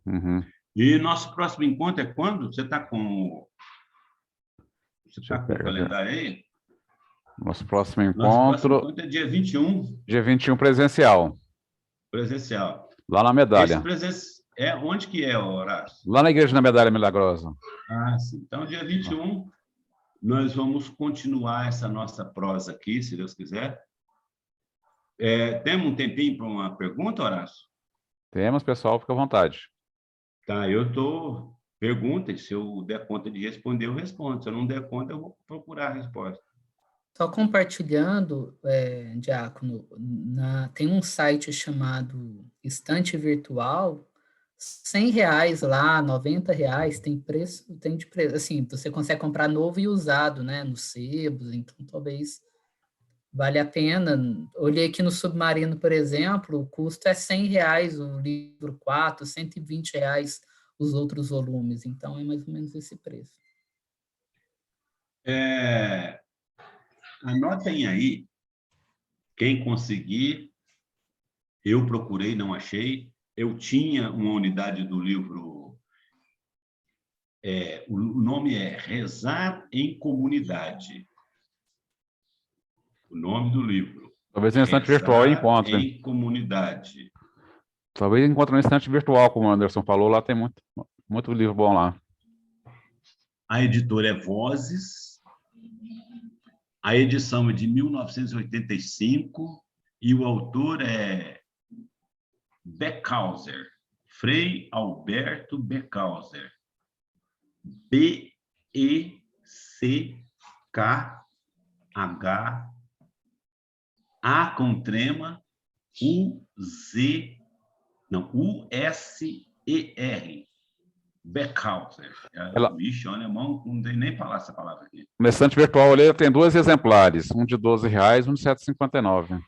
S2: Uhum.
S3: E nosso próximo encontro é quando? Você está com... Você está com o calendário aí?
S2: Nosso próximo
S3: Nosso próximo
S2: encontro...
S3: encontro é dia 21.
S2: Dia 21, presencial.
S3: Presencial.
S2: Lá na Medalha.
S3: Onde que é, Horácio?
S2: Lá na Igreja da Medalha Milagrosa.
S3: Ah, sim. Então, dia 21, nós vamos continuar essa nossa prosa aqui, se Deus quiser. Temos um tempinho para uma pergunta, Horácio?
S2: Temos, pessoal, fica à vontade.
S3: Tá, eu estou... Perguntem, se eu der conta de responder, eu respondo. Se eu não der conta, eu vou procurar a resposta.
S8: Só compartilhando, Diácono, tem um site chamado Estante Virtual, R$100 lá, R$90, tem de preço, assim, você consegue comprar novo e usado, né, nos sebos, então talvez vale a pena. Olhei aqui no Submarino, por exemplo, o custo é R$100 o livro 4, R$120 os outros volumes, então é mais ou menos esse preço.
S3: Anotem aí, quem conseguir. Eu procurei, não achei. Eu tinha uma unidade do livro, o nome é Rezar em Comunidade. O nome do livro.
S2: Talvez no estante virtual encontre.
S3: Em Comunidade.
S2: Talvez encontre no estante virtual, como o Anderson falou, lá tem muito livro bom lá.
S3: A editora é Vozes. A edição é de 1985 e o autor é Beckhauser, Frei Alberto Beckhauser. B-E-C-K-H-A com trema, U-S-E-R. Beckhauser. Vixe, olha, não tem nem falar essa palavra aqui.
S2: No estante virtual ali tem 2 exemplares, um de R$12 e um de R$7,59.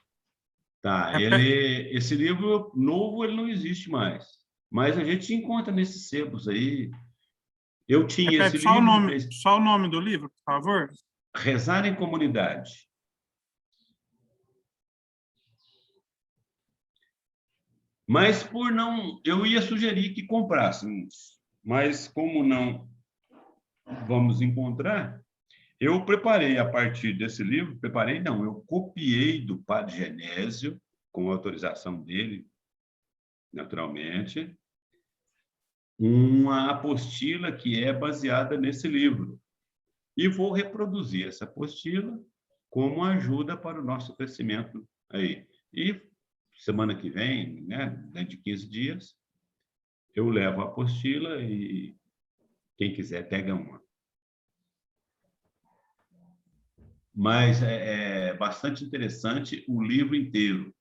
S3: Tá, esse livro novo ele não existe mais, mas a gente encontra nesses sebos aí. Eu tinha esse livro.
S4: Só o nome do livro, por favor.
S3: Rezar em Comunidade. Mas eu ia sugerir que comprássemos, mas como não vamos encontrar, eu preparei a partir desse livro, eu copiei do Padre Genésio, com autorização dele, naturalmente, uma apostila que é baseada nesse livro. E vou reproduzir essa apostila como ajuda para o nosso crescimento aí. E semana que vem, né, dentro de 15 dias, eu levo a apostila e quem quiser pega uma. Mas é bastante interessante o livro inteiro.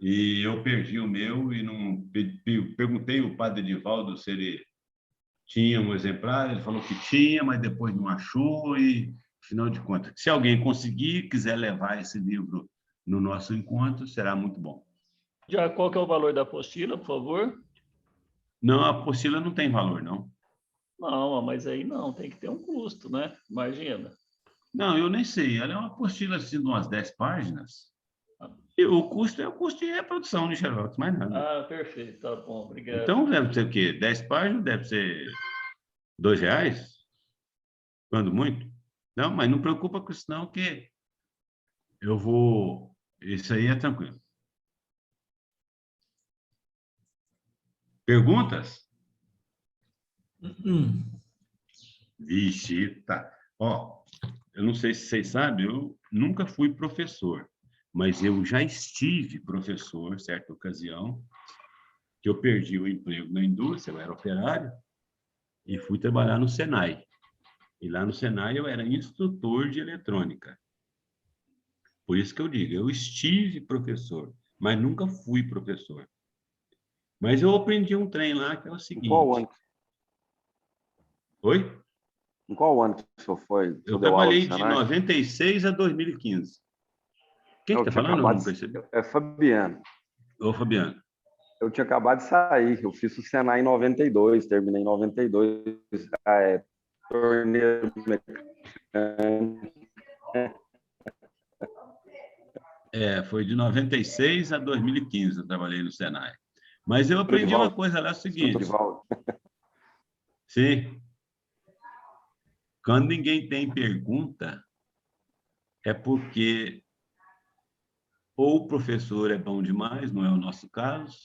S3: E eu perdi o meu e não perguntei ao padre Edivaldo se ele tinha um exemplar, ele falou que tinha, mas depois não achou e, afinal de contas, se alguém conseguir, quiser levar esse livro no nosso encontro, será muito bom.
S1: Já qual que é o valor da apostila, por favor?
S3: Não, a apostila não tem valor, não.
S1: Não, mas aí não, tem que ter um custo, né? Imagina.
S3: Não, eu nem sei. Ela é uma apostila assim, de umas 10 páginas. E o custo é o custo de reprodução de Xerox, mais nada.
S1: Ah, perfeito, tá bom, obrigado.
S3: Então, deve ser o quê? 10 páginas? Deve ser R$ 2? Quando muito? Não, mas não preocupa com isso, não, que eu vou... Isso aí é tranquilo. Perguntas? Vixe, tá. Ó, eu não sei se vocês sabem, eu nunca fui professor, mas eu já estive professor, certa ocasião, que eu perdi o emprego na indústria, eu era operário, e fui trabalhar no Senai. E lá no Senai eu era instrutor de eletrônica. Por isso que eu digo, eu estive professor, mas nunca fui professor. Mas eu aprendi um trem lá que é o seguinte...
S9: Em qual ano?
S3: Oi?
S9: Em qual ano que o senhor foi? O
S3: Eu
S9: senhor deu aula no
S3: trabalhei de
S9: Senai?
S3: 96 a 2015. Quem
S9: Eu
S3: que está
S9: tinha
S3: falando? Eu
S9: acabado
S3: não
S9: de-
S3: percebi.
S9: É Fabiano.
S3: Ô, Fabiano.
S9: Eu tinha acabado de sair. Eu fiz o Senai em 92, terminei em 92. Torneiro mecânico.
S3: Foi de 96 a 2015 eu trabalhei no Senai. Mas eu aprendi uma coisa lá, é o seguinte.
S9: Dorival.
S3: Sim. Quando ninguém tem pergunta, é porque ou o professor é bom demais, não é o nosso caso,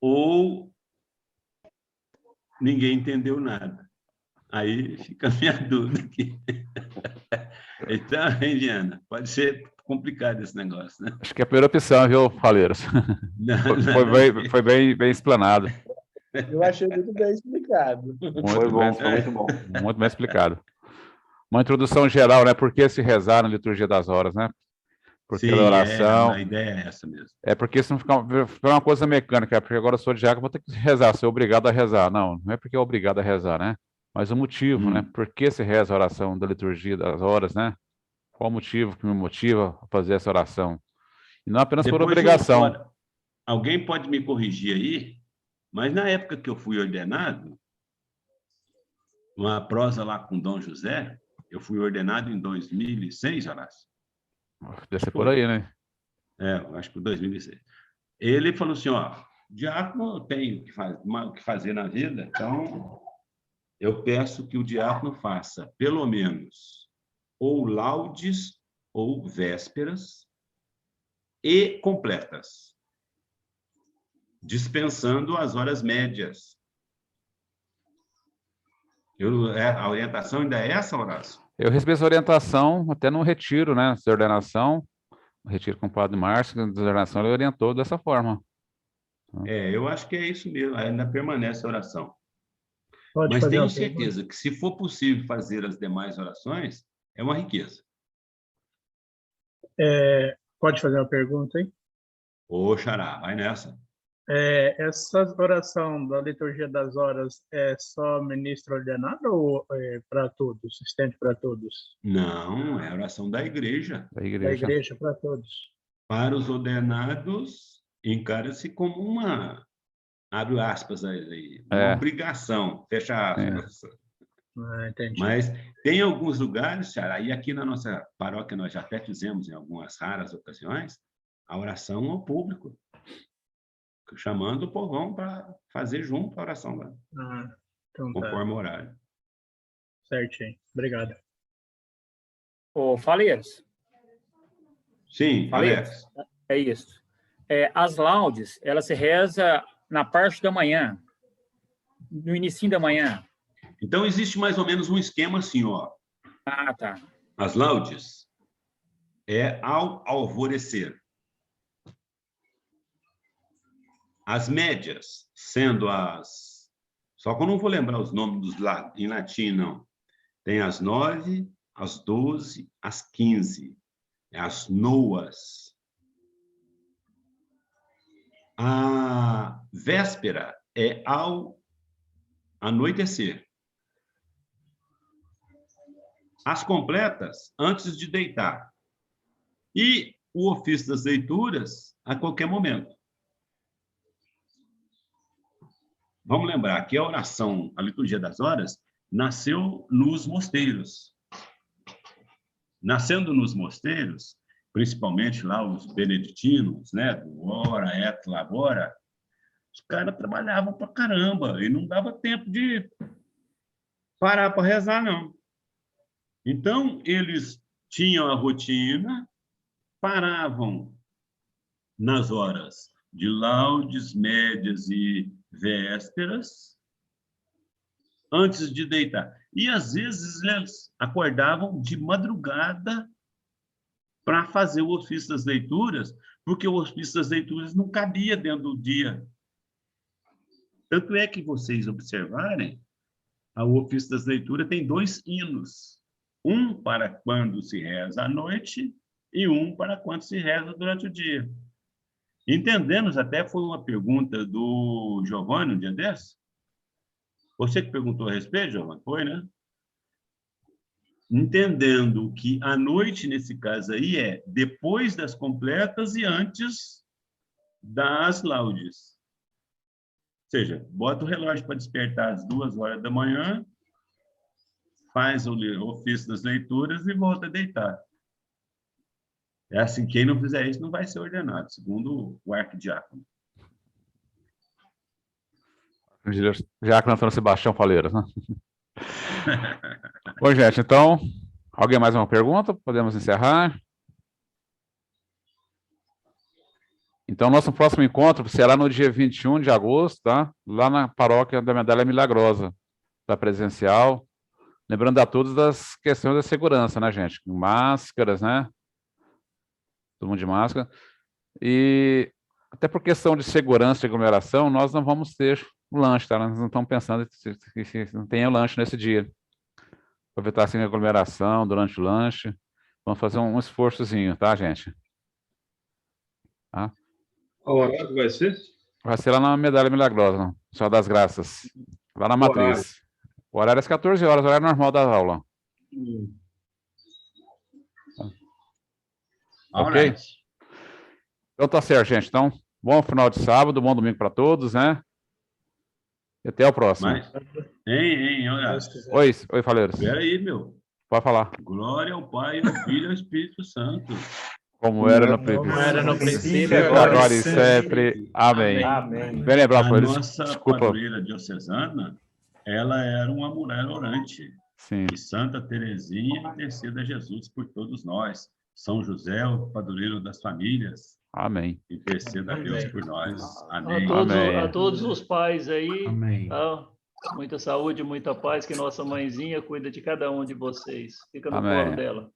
S3: ou ninguém entendeu nada. Aí fica a minha dúvida aqui. Então, Indiana, pode ser complicado esse negócio, né?
S2: Acho que é a primeira opção, viu, Faleiros? Foi bem explanado.
S7: Eu achei muito bem explicado.
S9: Foi bom, foi muito bom.
S2: Muito bem explicado. Uma introdução geral, né? Por que se rezar na liturgia das horas, né? Porque
S3: Sim,
S2: a oração...
S3: a ideia é essa mesmo.
S2: É porque se não ficar uma coisa mecânica, porque agora eu sou diácono, vou ter que rezar, sou obrigado a rezar. Não, não é porque é obrigado a rezar, né? Mas o motivo, né? Por que se reza a oração da liturgia das horas, né? Qual o motivo que me motiva a fazer essa oração? E não apenas por obrigação.
S3: Alguém pode me corrigir aí, mas na época que eu fui ordenado, uma prosa lá com Dom José, eu fui ordenado em 2006, Horácio.
S2: Deve ser por aí, né?
S3: Eu acho que por 2006. Ele falou assim, ó, diácono tem o que fazer na vida, então eu peço que o diácono faça, pelo menos, ou laudes ou vésperas e completas, dispensando as horas médias. A orientação ainda é essa, Horácio?
S2: Eu recebi essa orientação até no retiro, né? De ordenação, no retiro com o padre Márcio, de ordenação, ele orientou dessa forma.
S3: Eu acho que é isso mesmo, ainda permanece a oração.
S5: Pode
S3: Mas
S5: fazer
S3: tenho
S5: uma
S3: certeza que, se for possível fazer as demais orações, é uma riqueza.
S5: Pode fazer uma pergunta, hein?
S3: Ô, Xará, vai nessa.
S5: Essa oração da liturgia das horas é só ministro ordenado ou para todos, estende para todos?
S3: Não, é a oração da igreja.
S2: Da
S5: Da
S2: igreja.
S5: igreja para todos.
S3: Para os ordenados, encara-se como uma, abre aspas aí, uma obrigação, fecha aspas.
S5: Entendi.
S3: Mas tem alguns lugares, Xará, e aqui na nossa paróquia nós já até fizemos em algumas raras ocasiões, a oração ao público, chamando o povão para fazer junto a oração lá,
S5: Então
S3: conforme o horário.
S5: certinho. Obrigado.
S10: Ô, Faleiros,
S3: Sim,
S10: Faleiros,
S3: Alex.
S10: é isso. As laudes, ela se reza na parte da manhã, no início da manhã.
S3: Então, existe mais ou menos um esquema assim, ó.
S10: Ah, tá.
S3: As laudes é ao alvorecer. As médias, sendo as... Só que eu não vou lembrar os nomes em latim, não. Tem as 9, as 12, as 15. As noas. A véspera é ao anoitecer. As completas, antes de deitar. E o ofício das leituras a qualquer momento. Vamos lembrar que a oração, a liturgia das horas, nasceu nos mosteiros. Nascendo nos mosteiros, principalmente lá os beneditinos, né, do ora et labora, os caras trabalhavam pra caramba e não dava tempo de parar para rezar, não. Então, eles tinham a rotina, paravam nas horas de laudes, médias e vésperas, antes de deitar. E, às vezes, eles acordavam de madrugada para fazer o ofício das leituras, porque o ofício das leituras não cabia dentro do dia. Tanto é que vocês observarem, o ofício das leituras tem 2 hinos. Um para quando se reza à noite e um para quando se reza durante o dia. Entendemos, até foi uma pergunta do Giovanni, um dia desse. Você que perguntou a respeito, Giovanni? Foi, né? Entendendo que a noite, nesse caso aí, é depois das completas e antes das laudes. Ou seja, bota o relógio para despertar às 2 horas da manhã, faz o ofício das leituras e volta a deitar. É assim, quem não fizer isso não vai ser ordenado, segundo o arquidiácono.
S2: Diácono Antônio Sebastião Faleiras, né? Bom, gente, então, alguém mais uma pergunta? Podemos encerrar? Então, nosso próximo encontro será no dia 21 de agosto, tá? Lá na paróquia da Medalha Milagrosa, da presencial. Lembrando a todos das questões da segurança, né, gente? Máscaras, né? Todo mundo de máscara. E até por questão de segurança e aglomeração, nós não vamos ter o lanche, tá? Nós não estamos pensando que não tenha lanche nesse dia. Aproveitar assim a aglomeração durante o lanche. Vamos fazer um esforçozinho, tá, gente? Tá?
S11: Qual horário vai ser?
S2: Vai ser lá na Medalha Milagrosa, Senhora das Graças. Lá na Matriz. O horário é às 14 horas, o horário normal da aula. Ok? Então tá certo, gente. Então, bom final de sábado, bom domingo para todos, né? E até o próximo.
S3: Olha.
S2: Oi, Faleiros.
S3: Espera aí, meu.
S2: Pode falar.
S3: Glória ao Pai, ao Filho e ao Espírito Santo.
S2: Como era no princípio, agora e sempre. Amém.
S3: Amém.
S2: Bem lembrado,
S3: Faleiros. Nossa padroeira diocesana, ela era uma mulher orante.
S2: Sim.
S3: E Santa Teresinha interceda a Jesus por todos nós. São José, o padroeiro das famílias.
S2: Amém.
S3: Interceda a Deus por nós. Amém.
S1: A todos os pais aí. Amém. Tá? Muita saúde, muita paz, que nossa mãezinha cuida de cada um de vocês. Fica no colo dela.